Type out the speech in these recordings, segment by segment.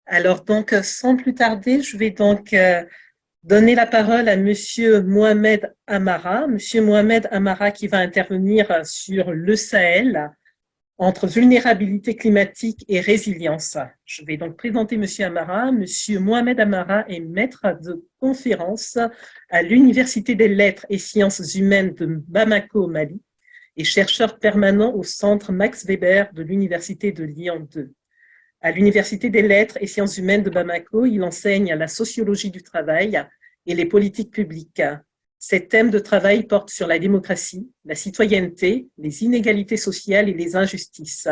Alors donc, sans plus tarder, je vais donc donner la parole à Monsieur Mohamed Amara. Monsieur Mohamed Amara qui va intervenir sur le Sahel entre vulnérabilité climatique et résilience. Je vais donc présenter Monsieur Amara. Monsieur Mohamed Amara est maître de conférence à l'Université des Lettres et Sciences humaines de Bamako, au Mali, et chercheur permanent au Centre Max Weber de l'Université de Lyon 2. À l'Université des Lettres et Sciences humaines de Bamako, il enseigne la sociologie du travail et les politiques publiques. Ses thèmes de travail portent sur la démocratie, la citoyenneté, les inégalités sociales et les injustices.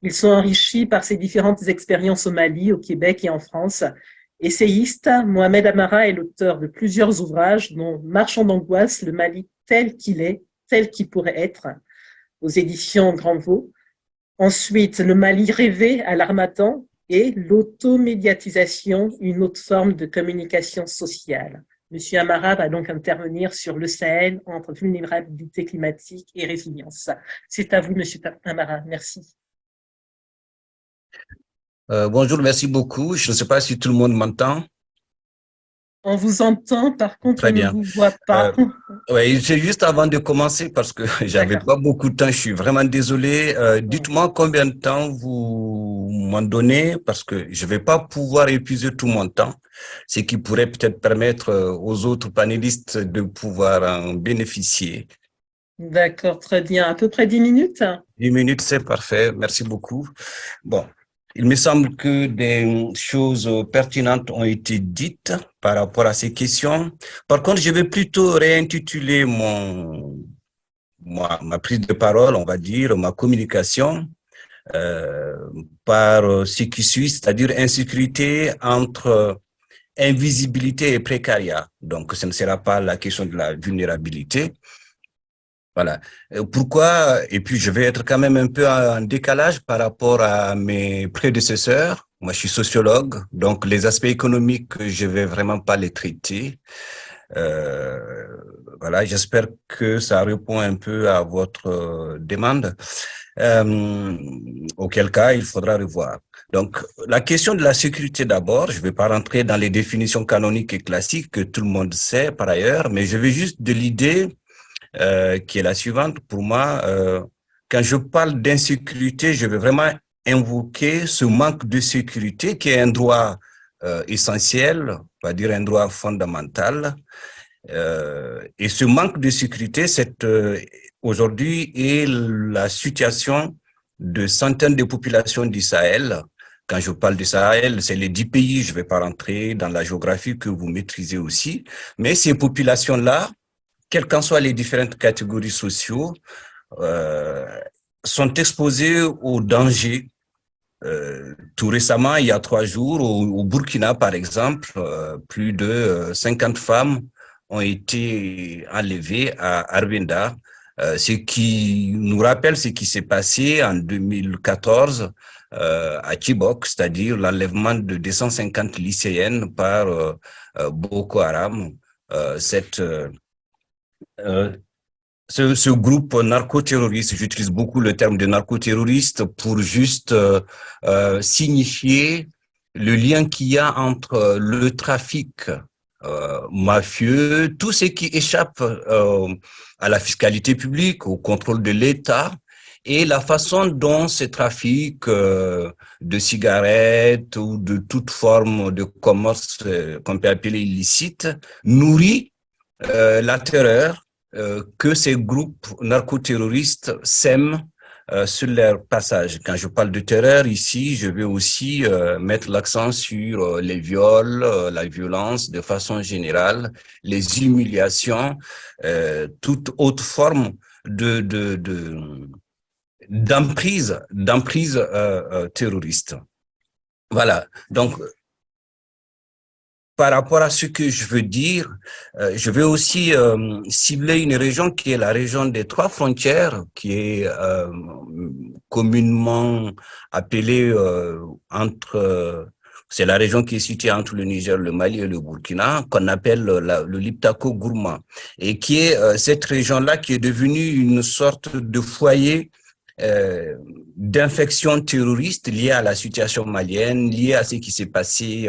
Ils sont enrichis par ses différentes expériences au Mali, au Québec et en France. Essayiste, Mohamed Amara est l'auteur de plusieurs ouvrages, dont Marchand d'angoisse, le Mali tel qu'il est, tel qu'il pourrait être, aux éditions Grand Vaux. Ensuite, le Mali rêvé à l'Harmattan et l'automédiatisation, une autre forme de communication sociale. Monsieur Amara va donc intervenir sur le Sahel entre vulnérabilité climatique et résilience. C'est à vous, Monsieur Amara. Merci. Bonjour, merci beaucoup. Je ne sais pas si tout le monde m'entend. On vous entend, par contre, Très on ne bien. vous voit pas. Oui, c'est juste avant de commencer parce que j'avais D'accord. pas beaucoup de temps. Je suis vraiment désolé. Dites-moi combien de temps vous m'en donnez parce que je vais pas pouvoir épuiser tout mon temps, ce qui pourrait peut-être permettre aux autres panélistes de pouvoir en bénéficier. D'accord, très bien. À peu près 10 minutes. 10 minutes, c'est parfait. Merci beaucoup. Bon, il me semble que des choses pertinentes ont été dites par rapport à ces questions. Par contre, je vais plutôt réintituler ma prise de parole, on va dire, ma communication euh, par ce qui suit, c'est-à-dire insécurité entre invisibilité et précariat. Donc, ce ne sera pas la question de la vulnérabilité. Voilà. Pourquoi? Et puis, je vais être quand même un peu en décalage par rapport à mes prédécesseurs. Moi, je suis sociologue, donc les aspects économiques, je vais vraiment pas les traiter. Euh, voilà, j'espère que ça répond un peu à votre demande. Euh, Auquel cas, il faudra revoir. Donc, la question de la sécurité d'abord, je ne vais pas rentrer dans les définitions canoniques et classiques que tout le monde sait par ailleurs, mais je vais juste de l'idée qui est la suivante. Pour moi, quand je parle d'insécurité, je veux vraiment invoquer ce manque de sécurité qui est un droit essentiel, on va dire un droit fondamental. Et ce manque de sécurité, aujourd'hui est la situation de centaines de populations du Sahel. Quand je parle du Sahel, c'est les 10 pays, je ne vais pas rentrer dans la géographie que vous maîtrisez aussi, mais ces populations-là, quelles qu'en soient les différentes catégories sociaux, euh, sont exposées aux dangers. Tout récemment, il y a 3 jours, au Burkina, par exemple, plus de 50 femmes ont été enlevées à Arwenda, ce qui nous rappelle ce qui s'est passé en 2014 à Chibok, c'est-à-dire l'enlèvement de 250 lycéennes par Boko Haram. Cette euh, ce groupe narco-terroriste, j'utilise beaucoup le terme de narco-terroriste pour juste signifier le lien qu'il y a entre le trafic mafieux, tout ce qui échappe à la fiscalité publique, au contrôle de l'État, et la façon dont ces trafics de cigarettes ou de toute forme de commerce qu'on peut appeler illicite nourrit la terreur que ces groupes narcoterroristes sèment sur leur passage. Quand je parle de terreur ici, je vais aussi mettre l'accent sur les viols, la violence de façon générale, les humiliations, toute autre forme de d'emprise terroriste. Voilà. Donc, par rapport à ce que je veux dire, je vais aussi cibler une région qui est la région des 3 frontières, qui est communément appelée c'est la région qui est située entre le Niger, le Mali et le Burkina, qu'on appelle le Liptako Gourma, et qui est cette région-là qui est devenue une sorte de foyer d'infections terroristes liées à la situation malienne, liées à ce qui s'est passé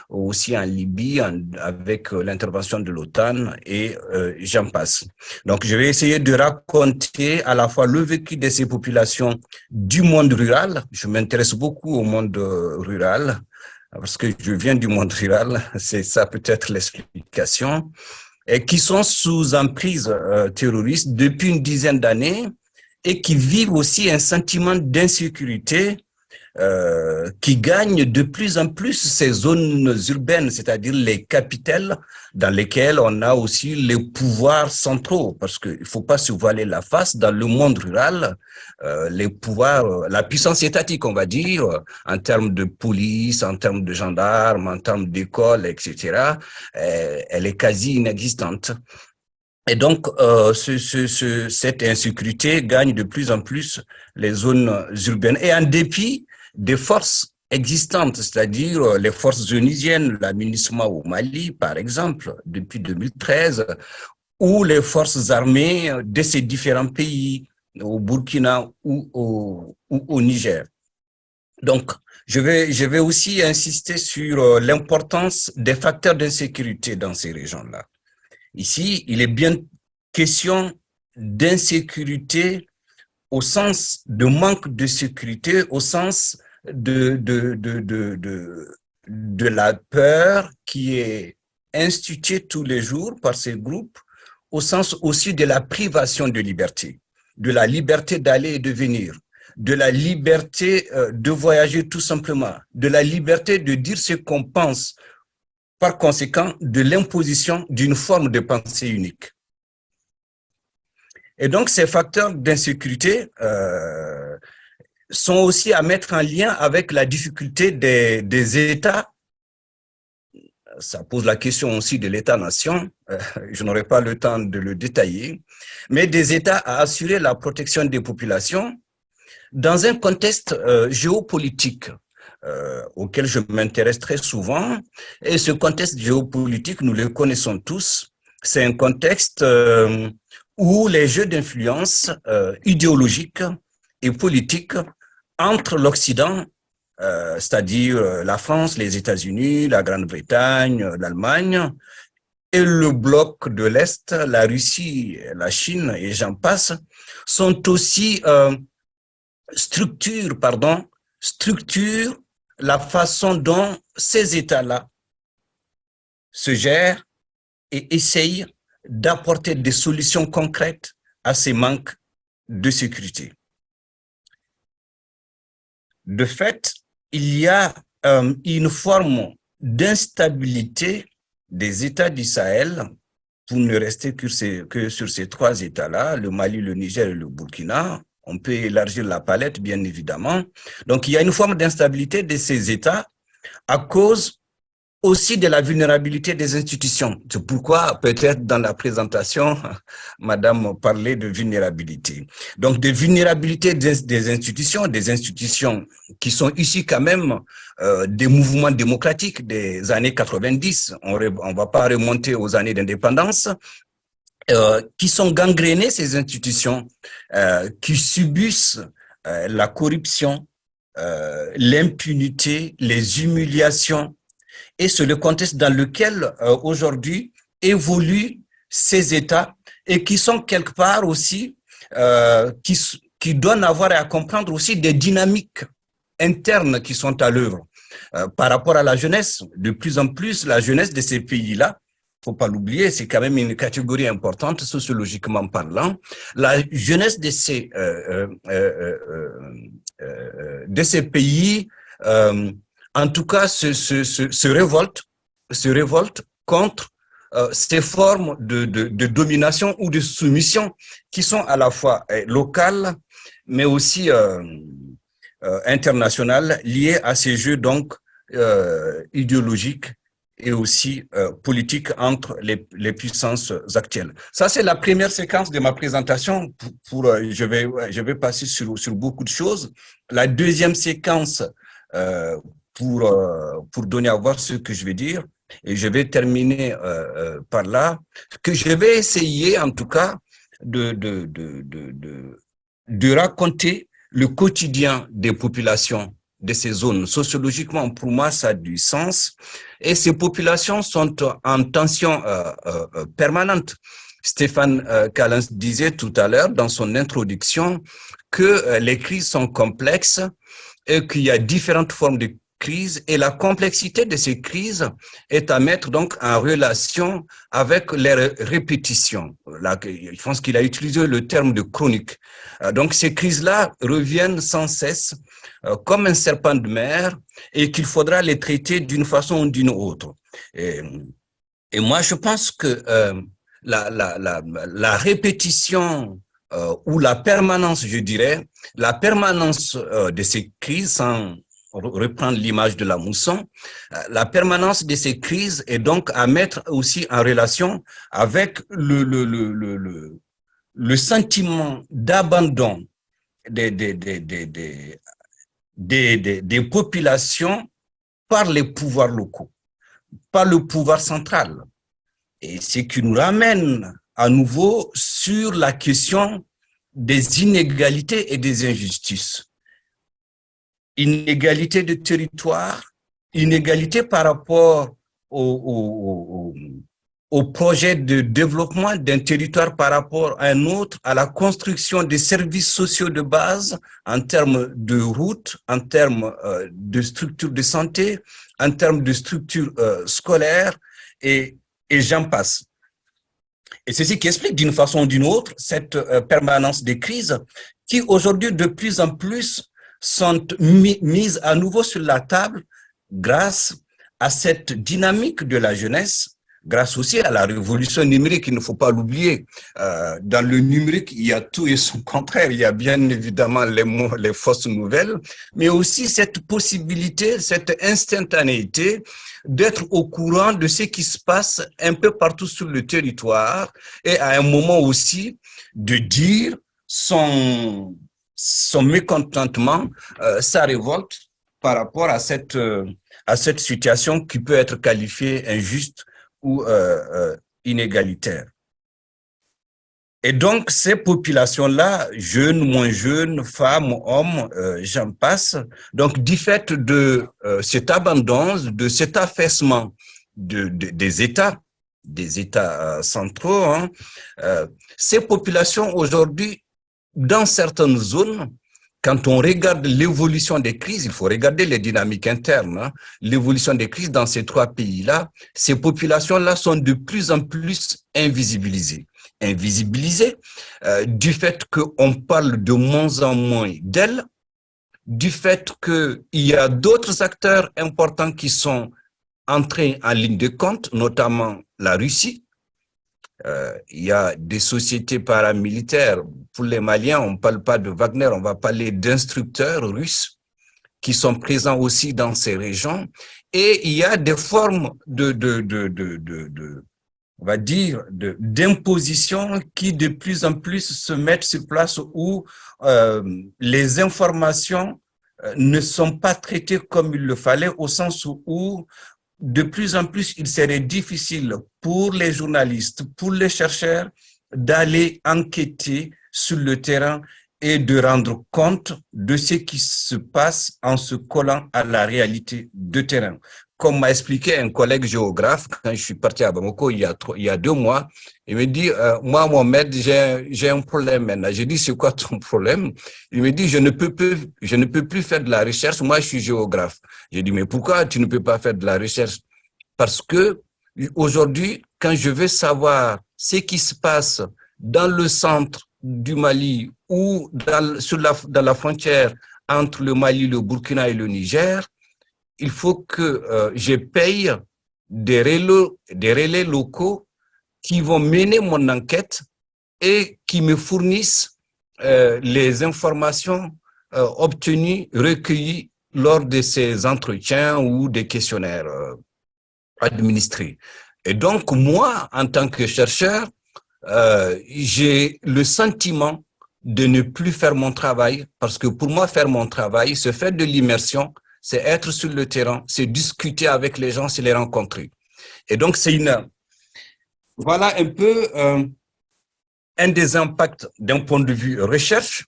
aussi en Libye avec l'intervention de l'OTAN et j'en passe. Donc, je vais essayer de raconter à la fois le vécu de ces populations du monde rural. Je m'intéresse beaucoup au monde rural parce que je viens du monde rural, c'est ça peut-être l'explication, et qui sont sous emprise terroriste depuis une dizaine d'années et qui vivent aussi un sentiment d'insécurité qui gagne de plus en plus ces zones urbaines, c'est-à-dire les capitales dans lesquelles on a aussi les pouvoirs centraux, parce qu'il ne faut pas se voiler la face, dans le monde rural, les pouvoirs, la puissance étatique, on va dire, en termes de police, en termes de gendarmes, en termes d'école, etc., elle est quasi inexistante. Et donc, cette insécurité gagne de plus en plus les zones urbaines. Et en dépit des forces existantes, c'est-à-dire les forces onusiennes, la MINUSMA au Mali, par exemple, depuis 2013, ou les forces armées de ces différents pays, au Burkina ou au Niger. Donc, je vais aussi insister sur l'importance des facteurs d'insécurité dans ces régions-là. Ici, il est bien question d'insécurité au sens de manque de sécurité, au sens de la peur qui est instituée tous les jours par ces groupes, au sens aussi de la privation de liberté, de la liberté d'aller et de venir, de la liberté de voyager tout simplement, de la liberté de dire ce qu'on pense, par conséquent, de l'imposition d'une forme de pensée unique. Et donc, ces facteurs d'insécurité sont aussi à mettre en lien avec la difficulté des États. Ça pose la question aussi de l'État-nation, je n'aurai pas le temps de le détailler, mais des États à assurer la protection des populations dans un contexte géopolitique auquel je m'intéresse très souvent. Et ce contexte géopolitique, nous le connaissons tous, c'est un contexte où les jeux d'influence idéologiques et politiques entre l'Occident, c'est-à-dire la France, les États-Unis, la Grande-Bretagne, l'Allemagne, et le bloc de l'Est, la Russie, la Chine, et j'en passe, sont aussi structurent la façon dont ces États-là se gèrent et essayent d'apporter des solutions concrètes à ces manques de sécurité. De fait, il y a une forme d'instabilité des États du Sahel, pour ne rester que sur ces trois États-là, le Mali, le Niger et le Burkina. On peut élargir la palette, bien évidemment. Donc, il y a une forme d'instabilité de ces États à cause aussi de la vulnérabilité des institutions. C'est pourquoi, peut-être dans la présentation, Madame parlait de vulnérabilité. Donc, de vulnérabilité des institutions qui sont issues quand même des mouvements démocratiques des années 90. On ne va pas remonter aux années d'indépendance. Qui sont gangrénées, ces institutions, qui subissent la corruption, l'impunité, les humiliations. Et c'est le contexte dans lequel aujourd'hui évoluent ces États et qui sont quelque part aussi, qui donnent à voir et à comprendre aussi des dynamiques internes qui sont à l'œuvre. Par rapport à la jeunesse, de plus en plus, la jeunesse de ces pays-là, faut pas l'oublier, c'est quand même une catégorie importante sociologiquement parlant. La jeunesse de ces pays, en tout cas, se révolte contre ces formes de domination ou de soumission qui sont à la fois locales, mais aussi internationales, liées à ces jeux donc idéologiques et aussi politique entre les puissances actuelles. Ça, c'est la première séquence de ma présentation. Je vais passer sur beaucoup de choses. La deuxième séquence, pour donner à voir ce que je vais dire, et je vais terminer par là, que je vais essayer, en tout cas, de raconter le quotidien des populations de ces zones. Sociologiquement, pour moi, ça a du sens. Et ces populations sont en tension permanente. Stéphane Callens disait tout à l'heure dans son introduction que les crises sont complexes et qu'il y a différentes formes de crises et la complexité de ces crises est à mettre donc en relation avec les répétitions. Là, je pense qu'il a utilisé le terme de chronique. Donc ces crises-là reviennent sans cesse comme un serpent de mer et qu'il faudra les traiter d'une façon ou d'une autre. Et moi, je pense que la répétition ou la permanence, je dirais, la permanence de ces crises, sans reprendre l'image de la mousson, la permanence de ces crises est donc à mettre aussi en relation avec le sentiment d'abandon des populations par les pouvoirs locaux, par le pouvoir central. Et ce qui nous ramène à nouveau sur la question des inégalités et des injustices. Inégalité de territoire, inégalité par rapport au projet de développement d'un territoire par rapport à un autre, à la construction des services sociaux de base en termes de routes, en termes de structures de santé, en termes de structures scolaires, et j'en passe. Et c'est ce qui explique d'une façon ou d'une autre cette permanence des crises qui aujourd'hui de plus en plus sont mises à nouveau sur la table grâce à cette dynamique de la jeunesse, grâce aussi à la révolution numérique, il ne faut pas l'oublier. Dans le numérique, il y a tout et son contraire. Il y a bien évidemment les fausses nouvelles, mais aussi cette possibilité, cette instantanéité d'être au courant de ce qui se passe un peu partout sur le territoire et à un moment aussi de dire son mécontentement, sa révolte par rapport à cette situation qui peut être qualifiée injuste ou inégalitaire. Et donc, ces populations-là, jeunes, moins jeunes, femmes, hommes, j'en passe, donc du fait de cet abandon, de cet affaissement des États centraux, hein, ces populations aujourd'hui, dans certaines zones, quand on regarde l'évolution des crises, il faut regarder les dynamiques internes, hein, l'évolution des crises dans ces trois pays-là, ces populations-là sont de plus en plus invisibilisées. Invisibilisées du fait qu'on parle de moins en moins d'elles, du fait qu'il y a d'autres acteurs importants qui sont entrés en ligne de compte, notamment la Russie. Il y a des sociétés paramilitaires. Pour les Maliens, on ne parle pas de Wagner, on va parler d'instructeurs russes qui sont présents aussi dans ces régions. Et il y a des formes on va dire, d'imposition qui de plus en plus se mettent sur place où les informations ne sont pas traitées comme il le fallait, au sens où de plus en plus, il serait difficile pour les journalistes, pour les chercheurs, d'aller enquêter sur le terrain et de rendre compte de ce qui se passe en se collant à la réalité de terrain. Comme m'a expliqué un collègue géographe, quand je suis parti à Bamako il y a 2 mois, il me dit, moi, Mohamed, j'ai un problème maintenant. J'ai dit, c'est quoi ton problème? Il me dit, je ne peux plus faire de la recherche. Moi, je suis géographe. J'ai dit, mais pourquoi tu ne peux pas faire de la recherche? Parce que aujourd'hui, quand je veux savoir ce qui se passe dans le centre du Mali ou dans la frontière entre le Mali, le Burkina et le Niger, il faut que je paye des relais locaux qui vont mener mon enquête et qui me fournissent les informations obtenues, recueillies lors de ces entretiens ou des questionnaires administrés. Et donc, moi, en tant que chercheur, j'ai le sentiment de ne plus faire mon travail, parce que pour moi, faire mon travail, c'est faire de l'immersion, c'est être sur le terrain, c'est discuter avec les gens, c'est les rencontrer. Et donc, voilà un peu un des impacts d'un point de vue recherche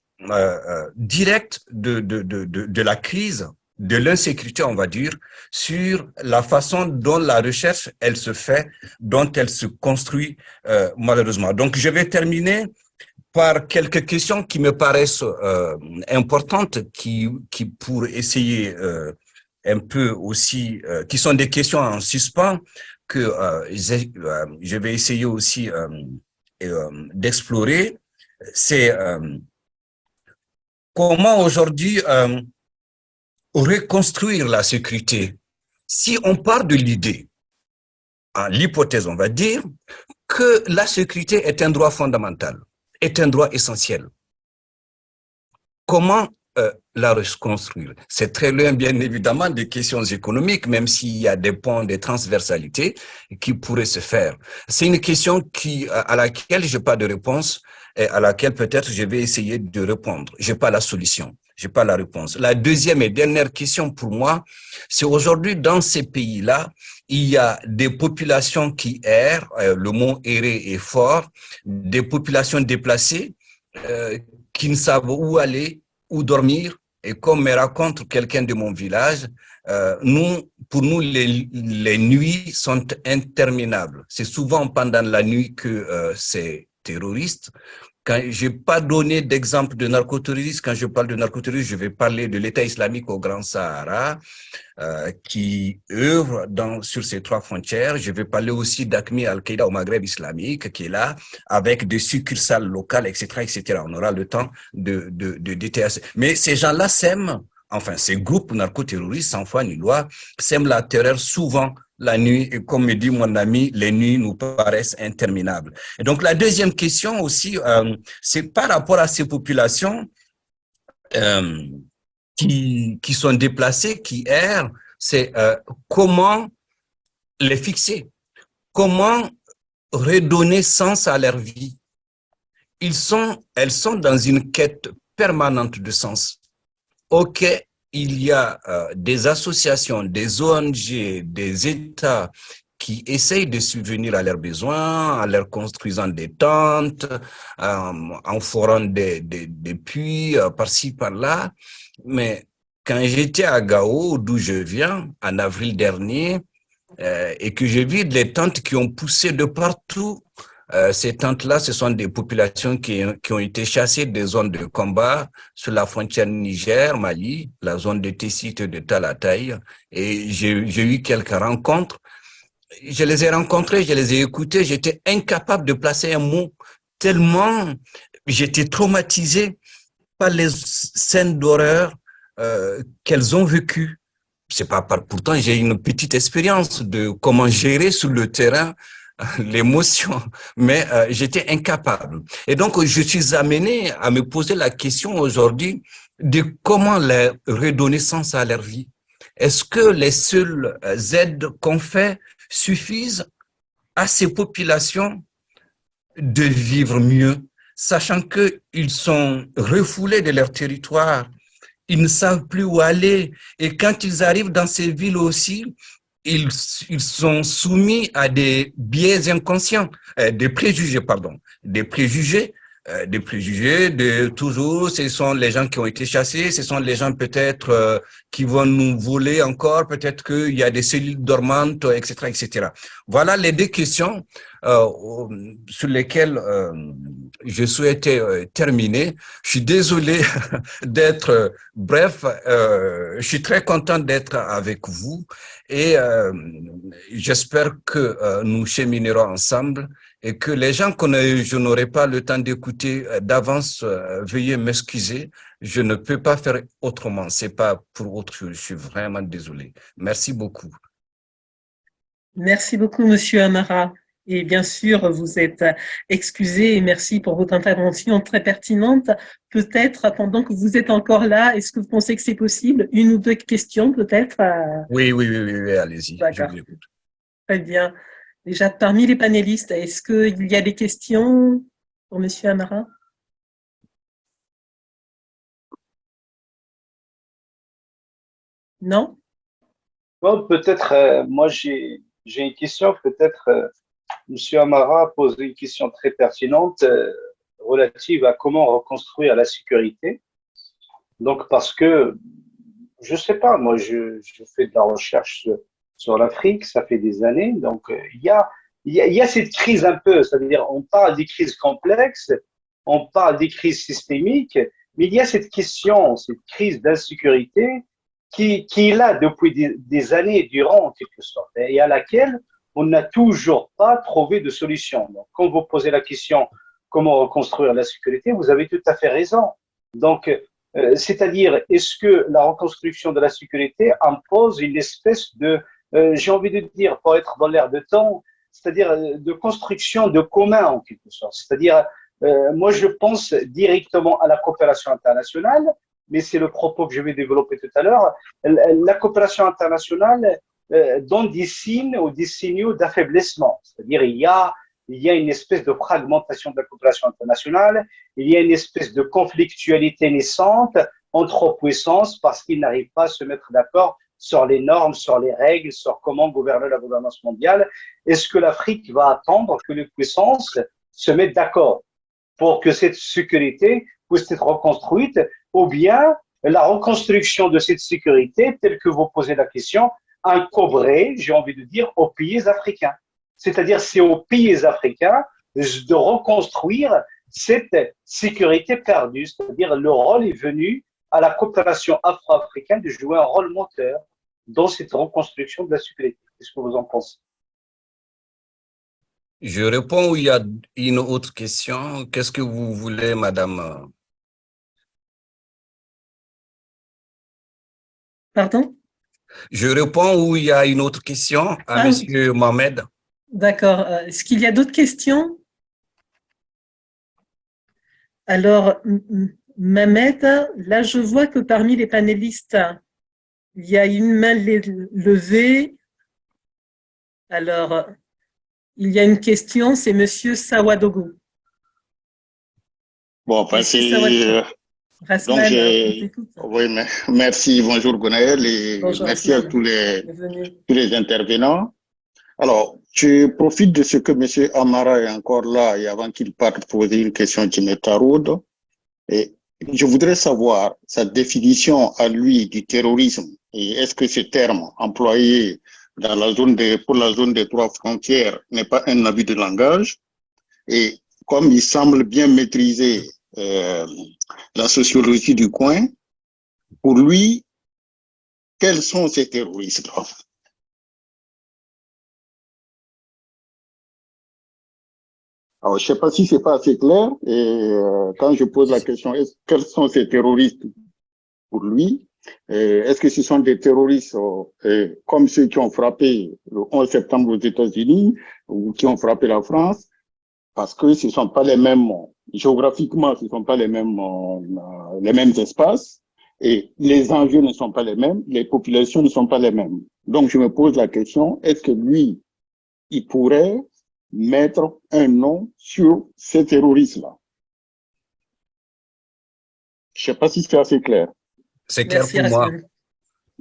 directe de la crise, de l'insécurité, on va dire, sur la façon dont la recherche, elle se fait, dont elle se construit malheureusement. Donc, je vais terminer par quelques questions qui me paraissent importantes, qui pour essayer un peu aussi, qui sont des questions en suspens, que je vais essayer aussi d'explorer. C'est comment aujourd'hui reconstruire la sécurité. Si on part de l'idée, l'hypothèse, on va dire, que la sécurité est un droit fondamental, est un droit essentiel. Comment la reconstruire? C'est très loin, bien évidemment, des questions économiques, même s'il y a des ponts, des transversalités qui pourraient se faire. C'est une question à laquelle je n'ai pas de réponse et à laquelle peut-être je vais essayer de répondre. Je n'ai pas la solution, je n'ai pas la réponse. La deuxième et dernière question pour moi, c'est aujourd'hui dans ces pays-là, il y a des populations qui errent, le mot errer est fort, des populations déplacées, qui ne savent où aller, où dormir. Et comme me raconte quelqu'un de mon village, pour nous, les nuits sont interminables. C'est souvent pendant la nuit que ces terroristes, quand je n'ai pas donné d'exemple de narcoterroristes, quand je parle de narcoterroristes, je vais parler de l'État islamique au Grand Sahara, qui œuvre sur ces trois frontières. Je vais parler aussi d'AQMI Al-Qaïda au Maghreb islamique, qui est là, avec des succursales locales, etc., etc. On aura le temps de détailler. Mais ces gens-là sèment, enfin, ces groupes narcoterroristes, sans foi ni loi, sèment la terreur souvent la nuit. Et comme me dit mon ami, les nuits nous paraissent interminables. Et donc, la deuxième question aussi, c'est par rapport à ces populations, qui sont déplacés, qui errent, c'est comment les fixer, comment redonner sens à leur vie. Elles sont dans une quête permanente de sens. Ok, il y a des associations, des ONG, des États qui essayent de subvenir à leurs besoins, en leur construisant des tentes, en forant des puits par-ci, par-là. Mais quand j'étais à Gao, d'où je viens, en avril dernier, et que j'ai vu les tentes qui ont poussé de partout, ces tentes-là, ce sont des populations qui ont été chassées des zones de combat sur la frontière Niger-Mali, la zone de Tessit de Talatay. Et j'ai eu quelques rencontres. Je les ai rencontrés, je les ai écoutés, j'étais incapable de placer un mot, tellement j'étais traumatisé par les scènes d'horreur qu'elles ont vécues. C'est pas pourtant j'ai une petite expérience de comment gérer sur le terrain l'émotion, mais j'étais incapable. Et donc je suis amené à me poser la question aujourd'hui de comment leur redonner sens à leur vie. Est-ce que les seules aides qu'on fait suffisent à ces populations de vivre mieux, sachant qu'ils sont refoulés de leur territoire, ils ne savent plus où aller. Et quand ils arrivent dans ces villes aussi, ils sont soumis à des biais inconscients, des préjugés, pardon, des préjugés de toujours, ce sont les gens qui ont été chassés, ce sont les gens peut-être qui vont nous voler encore, peut-être qu'il y a des cellules dormantes, etc., etc. Voilà les deux questions sur lesquelles je souhaitais terminer. Je suis désolé d'être bref, je suis très content d'être avec vous et j'espère que nous cheminerons ensemble et que les gens que je n'aurai pas le temps d'écouter d'avance, veuillez m'excuser. Je ne peux pas faire autrement. C'est pas pour autre chose. Je suis vraiment désolé. Merci beaucoup. Merci beaucoup, Monsieur Amara. Et bien sûr, vous êtes excusé et merci pour votre intervention très pertinente. Peut-être, pendant que vous êtes encore là, est-ce que vous pensez que c'est possible? Une ou deux questions, peut-être? Oui, allez-y. D'accord. Très bien. Déjà, parmi les panélistes, est-ce qu'il y a des questions pour Monsieur Amara? Non? Bon, peut-être, moi j'ai une question, peut-être Monsieur Amara a posé une question très pertinente. relative à comment reconstruire la sécurité. Donc, parce que, je sais pas, moi, je fais de la recherche sur l'Afrique, ça fait des années. Donc, il y a cette crise un peu, c'est-à-dire, on parle des crises complexes, on parle des crises systémiques, mais il y a cette question, cette crise d'insécurité qui est là depuis des années durant, en quelque sorte, et à laquelle on n'a toujours pas trouvé de solution. Donc, quand vous posez la question comment reconstruire la sécurité, vous avez tout à fait raison. Donc, c'est-à-dire, est-ce que la reconstruction de la sécurité impose une espèce de, j'ai envie de dire, pour être dans l'air de temps, c'est-à-dire de construction de commun en quelque sorte. C'est-à-dire, moi je pense directement à la coopération internationale, mais c'est le propos que je vais développer tout à l'heure. La coopération internationale donne des signes ou des signaux d'affaiblissement. C'est-à-dire, il y a une espèce de fragmentation de la coopération internationale, il y a une espèce de conflictualité naissante entre puissances parce qu'ils n'arrivent pas à se mettre d'accord sur les normes, sur les règles, sur comment gouverner la gouvernance mondiale. Est-ce que l'Afrique va attendre que les puissances se mettent d'accord pour que cette sécurité puisse être reconstruite, ou bien la reconstruction de cette sécurité, telle que vous posez la question, incomberait, j'ai envie de dire, aux pays africains. C'est-à-dire, c'est aux pays africains de reconstruire cette sécurité perdue. C'est-à-dire, le rôle est venu à la coopération afro-africaine de jouer un rôle moteur dans cette reconstruction de la sécurité. Qu'est-ce que vous en pensez? Je réponds ou il y a une autre question? Qu'est-ce que vous voulez, madame? Pardon? Je réponds ou il y a une autre question à monsieur Mohamed? D'accord. Est-ce qu'il y a d'autres questions? Alors, Mohamed, là, je vois que parmi les panélistes, il y a une main levée. Alors, il y a une question, c'est monsieur Sawadogo. Bon, enfin, Rasman, oui, merci, bonjour Gounaël et bonjour, merci Rasman. à tous les intervenants. Alors, je profite de ce que M. Amara est encore là et avant qu'il parte poser une question qui me taraude. Et je voudrais savoir sa définition à lui du terrorisme et est-ce que ce terme employé dans la zone pour la zone des trois frontières n'est pas un abus de langage? Et comme il semble bien maîtriser la sociologie du coin, pour lui, quels sont ces terroristes-là? Alors, je ne sais pas si c'est pas assez clair. Et quand je pose la question, quels sont ces terroristes pour lui? Est-ce que ce sont des terroristes comme ceux qui ont frappé le 11 septembre aux États-Unis ou qui ont frappé la France? Parce que ce ne sont pas les mêmes, géographiquement, ce ne sont pas les mêmes espaces et les enjeux ne sont pas les mêmes, les populations ne sont pas les mêmes. Donc, je me pose la question, est-ce que lui, il pourrait mettre un nom sur ces terroristes-là? Je ne sais pas si c'est assez clair. C'est clair pour moi.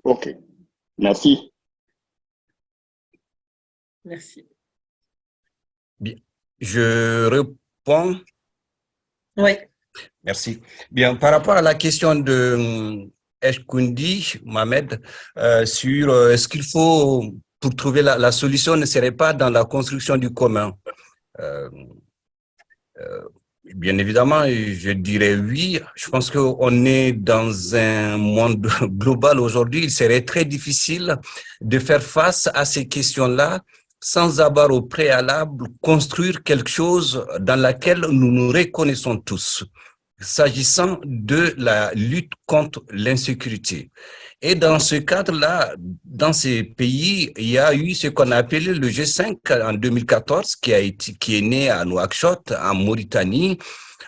OK. Merci. Merci. Bien. Je réponds. Oui. Merci. Bien, par rapport à la question de Eshkundi, Mohamed, sur est-ce qu'il faut, pour trouver la solution, ne serait pas dans la construction du commun. Bien évidemment, je dirais oui. Je pense qu'on est dans un monde global aujourd'hui. Il serait très difficile de faire face à ces questions-là sans avoir au préalable construire quelque chose dans laquelle nous nous reconnaissons tous, s'agissant de la lutte contre l'insécurité. Et dans ce cadre-là, dans ces pays, il y a eu ce qu'on a appelé le G5 en 2014, qui est né à Nouakchott, en Mauritanie,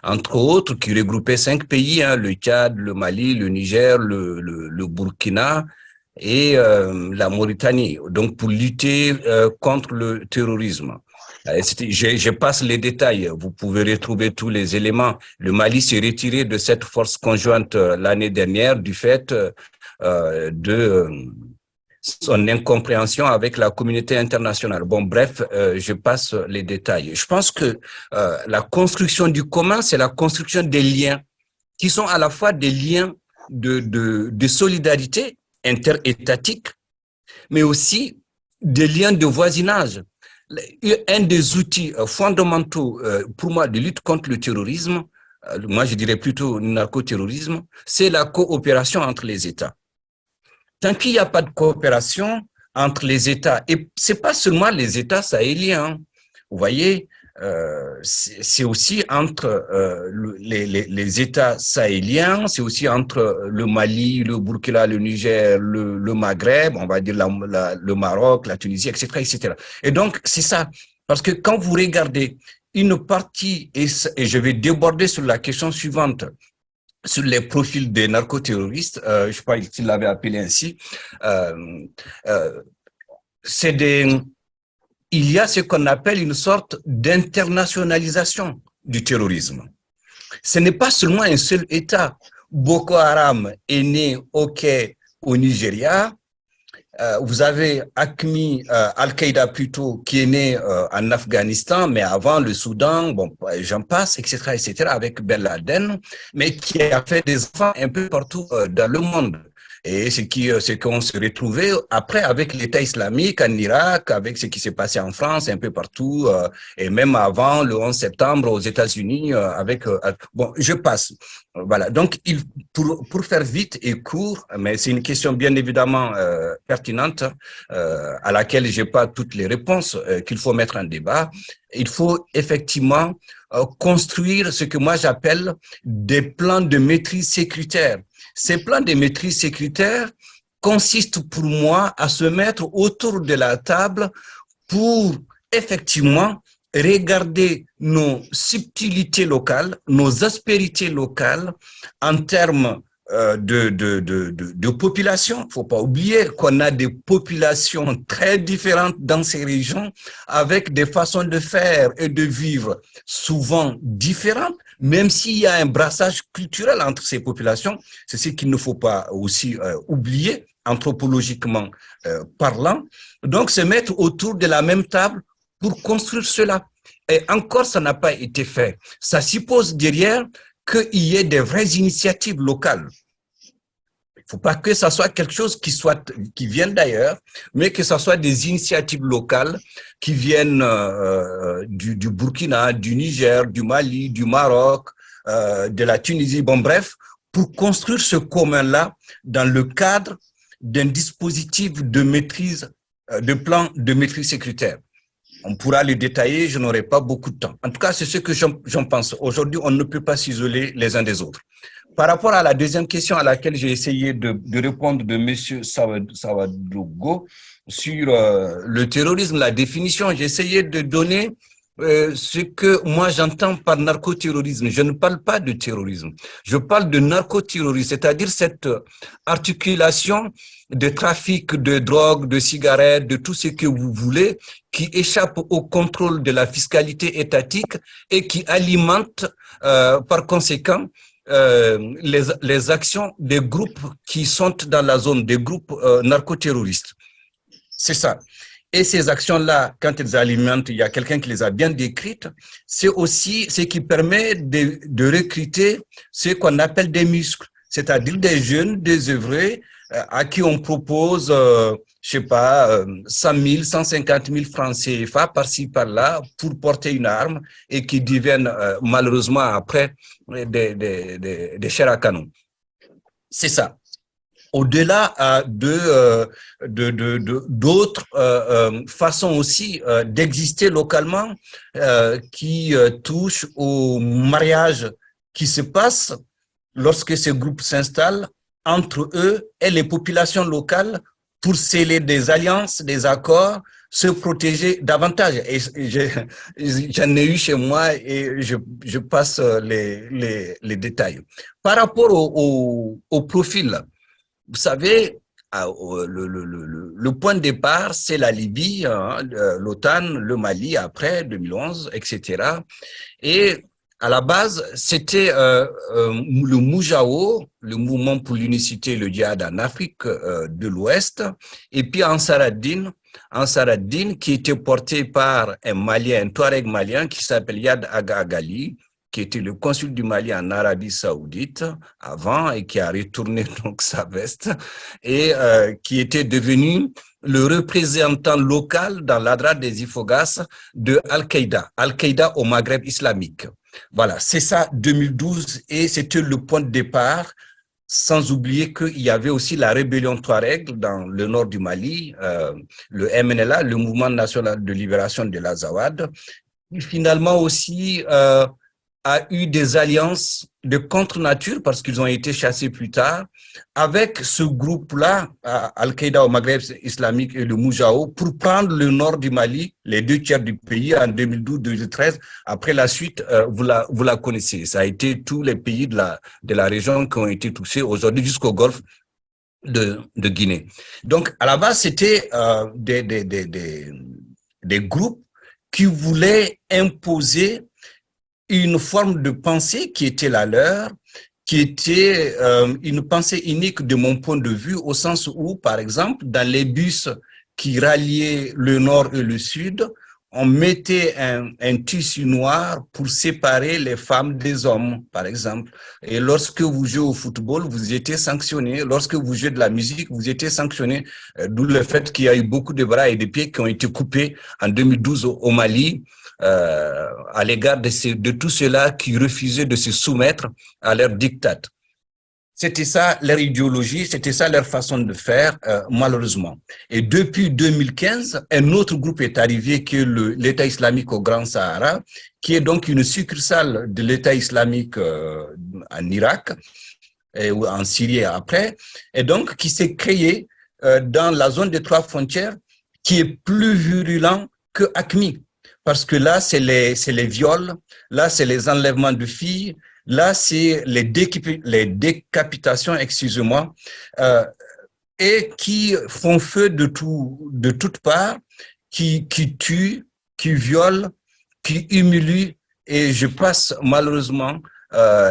entre autres, qui regroupait 5 pays, le Tchad, le Mali, le Niger, le Burkina et la Mauritanie, donc pour lutter contre le terrorisme. Je passe les détails, vous pouvez retrouver tous les éléments. Le Mali s'est retiré de cette force conjointe l'année dernière du fait son incompréhension avec la communauté internationale. Bon, bref, je passe les détails. Je pense que la construction du commun, c'est la construction des liens qui sont à la fois des liens de solidarité interétatique, mais aussi des liens de voisinage. Un des outils fondamentaux pour moi de lutte contre le terrorisme, moi je dirais plutôt le narcoterrorisme, c'est la coopération entre les États. Tant qu'il n'y a pas de coopération entre les États, et c'est pas seulement les États sahéliens, vous voyez, c'est aussi entre les États sahéliens, c'est aussi entre le Mali, le Burkina, le Niger, le Maghreb, on va dire le Maroc, la Tunisie, etc., etc. Et donc, c'est ça. Parce que quand vous regardez une partie, et je vais déborder sur la question suivante, sur les profils des narcoterroristes, je sais pas s'il l'avait appelé ainsi, il y a ce qu'on appelle une sorte d'internationalisation du terrorisme. Ce n'est pas seulement un seul État. Boko Haram est né au Nigeria. Vous avez Al-Qaïda plutôt, qui est né en Afghanistan, mais avant le Soudan, bon, j'en passe, etc., etc., avec Ben Laden, mais qui a fait des enfants un peu partout dans le monde. Et c'est qu'on se retrouvait après avec l'État islamique en Irak, avec ce qui s'est passé en France, un peu partout, et même avant le 11 septembre aux États-Unis, bon, je passe. Voilà. Donc, pour faire vite et court, mais c'est une question bien évidemment pertinente, à laquelle j'ai pas toutes les réponses qu'il faut mettre en débat. Il faut effectivement construire ce que moi j'appelle des plans de maîtrise sécuritaire. Ces plans de maîtrise sécuritaire consistent pour moi à se mettre autour de la table pour effectivement regarder nos subtilités locales, nos aspérités locales en termes de population. Faut pas oublier qu'on a des populations très différentes dans ces régions avec des façons de faire et de vivre souvent différentes, même s'il y a un brassage culturel entre ces populations. C'est ce qu'il ne faut pas aussi oublier, anthropologiquement parlant. Donc, se mettre autour de la même table pour construire cela. Et encore, ça n'a pas été fait. Ça suppose derrière qu'il y ait des vraies initiatives locales. Il ne faut pas que ça soit quelque chose qui vienne d'ailleurs, mais que ça soit des initiatives locales qui viennent du Burkina, du Niger, du Mali, du Maroc, de la Tunisie, bon bref, pour construire ce commun-là dans le cadre d'un dispositif de maîtrise, de plan de maîtrise sécuritaire. On pourra le détailler, je n'aurai pas beaucoup de temps. En tout cas, c'est ce que j'en pense. Aujourd'hui, on ne peut pas s'isoler les uns des autres. Par rapport à la deuxième question à laquelle j'ai essayé de répondre de M. Sawadogo sur le terrorisme, la définition, j'ai essayé de donner ce que moi j'entends par narcoterrorisme. Je ne parle pas de terrorisme, je parle de narcoterrorisme, c'est-à-dire cette articulation de trafic de drogue, de cigarettes, de tout ce que vous voulez, qui échappe au contrôle de la fiscalité étatique et qui alimente par conséquent les actions des groupes qui sont dans la zone, des groupes narcoterroristes. C'est ça. Et ces actions-là, quand elles alimentent, il y a quelqu'un qui les a bien décrites, c'est aussi ce qui permet de recruter ce qu'on appelle des muscles, c'est-à-dire des jeunes désœuvrés à qui on propose, je sais pas, 100 000, 150 000 francs CFA par-ci, par-là pour porter une arme et qui deviennent malheureusement après des chairs à canon. C'est ça. Au-delà d'autres façons aussi d'exister localement qui touchent au mariage qui se passe lorsque ces groupes s'installent entre eux et les populations locales pour sceller des alliances, des accords, se protéger davantage. Et j'en ai eu chez moi et je passe les détails. Par rapport au profil, vous savez, le point de départ, c'est la Libye, hein, l'OTAN, le Mali après 2011, etc. Et À la base, c'était le Moujao, le mouvement pour l'unicité et le djihad en Afrique de l'Ouest, et puis Ansar-ad-Din, qui était porté par un Malien, un Touareg malien qui s'appelle Yad Aga Agali, qui était le consul du Mali en Arabie Saoudite avant et qui a retourné donc sa veste et qui était devenu le représentant local dans l'Adra des Ifogas de Al-Qaïda au Maghreb islamique. Voilà, c'est ça 2012 et c'était le point de départ, sans oublier qu'il y avait aussi la rébellion Touareg dans le nord du Mali, le MNLA, le Mouvement national de libération de l'Azawad, qui finalement aussi a eu des alliances de contre-nature parce qu'ils ont été chassés plus tard avec ce groupe-là, Al-Qaïda au Maghreb islamique et le Moujao, pour prendre le nord du Mali, les 2 tiers du pays en 2012-2013. Après la suite, vous la connaissez. Ça a été tous les pays de la région qui ont été touchés aujourd'hui jusqu'au golfe de Guinée. Donc, à la base, c'était des groupes qui voulaient imposer une forme de pensée qui était la leur, qui était une pensée unique de mon point de vue, au sens où, par exemple, dans les bus qui ralliaient le nord et le sud, on mettait un tissu noir pour séparer les femmes des hommes, par exemple. Et lorsque vous jouez au football, vous étiez sanctionné. Lorsque vous jouez de la musique, vous étiez sanctionné. D'où le fait qu'il y a eu beaucoup de bras et de pieds qui ont été coupés en 2012 au Mali, à l'égard de tous ceux-là qui refusaient de se soumettre à leur diktat. C'était ça leur idéologie, c'était ça leur façon de faire, malheureusement. Et depuis 2015, un autre groupe est arrivé qui est l'État islamique au Grand Sahara, qui est donc une succursale de l'État islamique en Irak ou en Syrie après, et donc qui s'est créé dans la zone des 3 frontières, qui est plus virulent que AQMI. Parce que là, c'est les viols, là, c'est les enlèvements de filles, là, c'est les décapitations, excusez-moi, et qui font feu de toutes parts, qui tuent, qui violent, qui humilient, et je passe malheureusement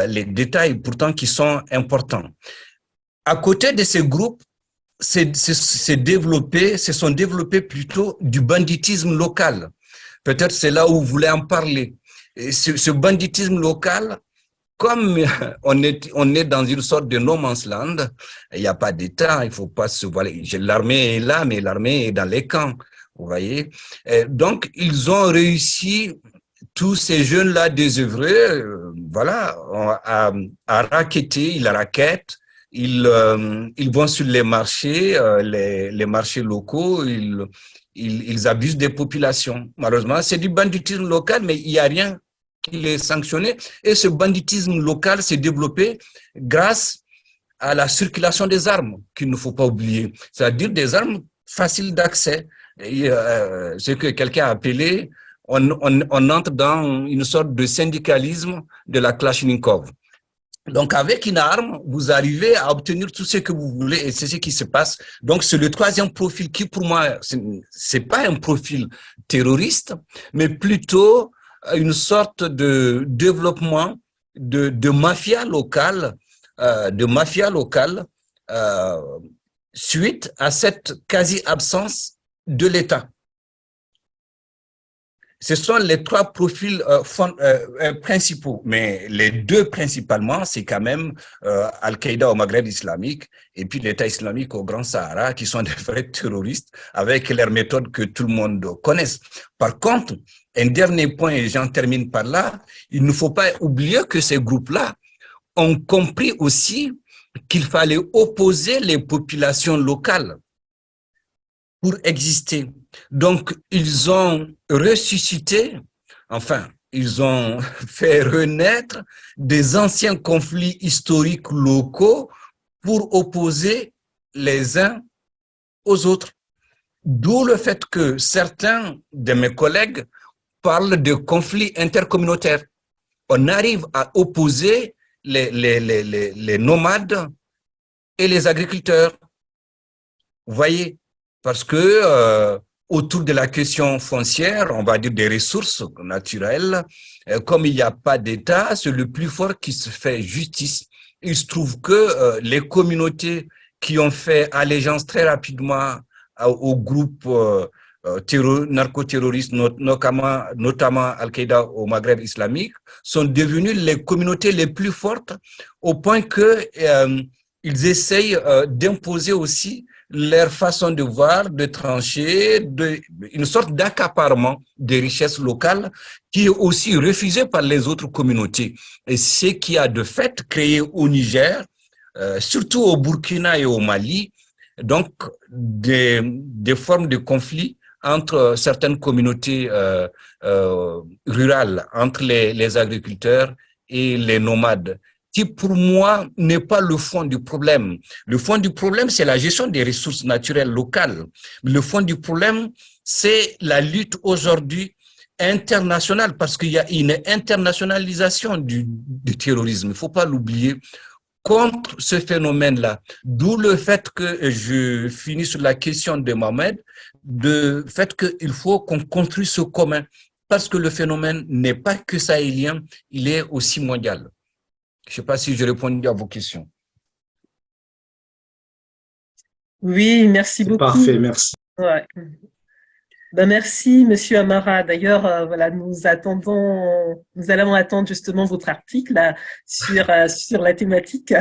les détails pourtant qui sont importants. À côté de ces groupes, se sont développés plutôt du banditisme local. Peut-être c'est là où vous voulez en parler. Et ce banditisme local, comme on est dans une sorte de no man's land, il n'y a pas d'État, il faut pas se voiler. L'armée est là, mais l'armée est dans les camps, vous voyez. Et donc, ils ont réussi, tous ces jeunes-là désœuvrés, voilà, à raqueter, ils raquettent, ils vont sur les marchés, les marchés locaux, ils abusent des populations. Malheureusement, c'est du banditisme local, mais il n'y a rien qui les sanctionne. Et ce banditisme local s'est développé grâce à la circulation des armes, qu'il ne faut pas oublier. C'est-à-dire des armes faciles d'accès. Ce que quelqu'un a appelé, on entre dans une sorte de syndicalisme de la Kalachnikov. Donc, avec une arme, vous arrivez à obtenir tout ce que vous voulez et c'est ce qui se passe. Donc, c'est le 3e profil qui, pour moi, c'est pas un profil terroriste, mais plutôt une sorte de développement de mafia locale, suite à cette quasi-absence de l'État. Ce sont les 3 profils principaux, mais les 2 principalement, c'est quand même Al-Qaïda au Maghreb islamique et puis l'État islamique au Grand Sahara, qui sont des vrais terroristes avec leurs méthodes que tout le monde connaît. Par contre, un dernier point, et j'en termine par là, il ne faut pas oublier que ces groupes-là ont compris aussi qu'il fallait opposer les populations locales pour exister. Donc, ils ont ressuscité, enfin, ils ont fait renaître des anciens conflits historiques locaux pour opposer les uns aux autres. D'où le fait que certains de mes collègues parlent de conflits intercommunautaires. On arrive à opposer les nomades et les agriculteurs. Vous voyez, parce que autour de la question foncière, on va dire des ressources naturelles. Comme il n'y a pas d'État, c'est le plus fort qui se fait justice. Il se trouve que les communautés qui ont fait allégeance très rapidement au groupe narcoterroristes, notamment Al-Qaïda au Maghreb islamique, sont devenues les communautés les plus fortes au point que ils essayent d'imposer aussi leur façon de voir, de trancher, une sorte d'accaparement des richesses locales qui est aussi refusée par les autres communautés. Et ce qui a de fait créé au Niger, surtout au Burkina et au Mali, donc des formes de conflits entre certaines communautés rurales, entre les agriculteurs et les nomades, qui pour moi n'est pas le fond du problème. Le fond du problème, c'est la gestion des ressources naturelles locales. Le fond du problème, c'est la lutte aujourd'hui internationale, parce qu'il y a une internationalisation du terrorisme. Il ne faut pas l'oublier, contre ce phénomène-là. D'où le fait que je finis sur la question de Mohamed, de fait qu'il faut qu'on construise ce commun, parce que le phénomène n'est pas que sahélien, il est aussi mondial. Je ne sais pas si j'ai répondu à vos questions. Oui, merci beaucoup. Parfait, merci. Ouais. Ben merci, Monsieur Amara. D'ailleurs, voilà, nous allons attendre justement votre article sur la thématique.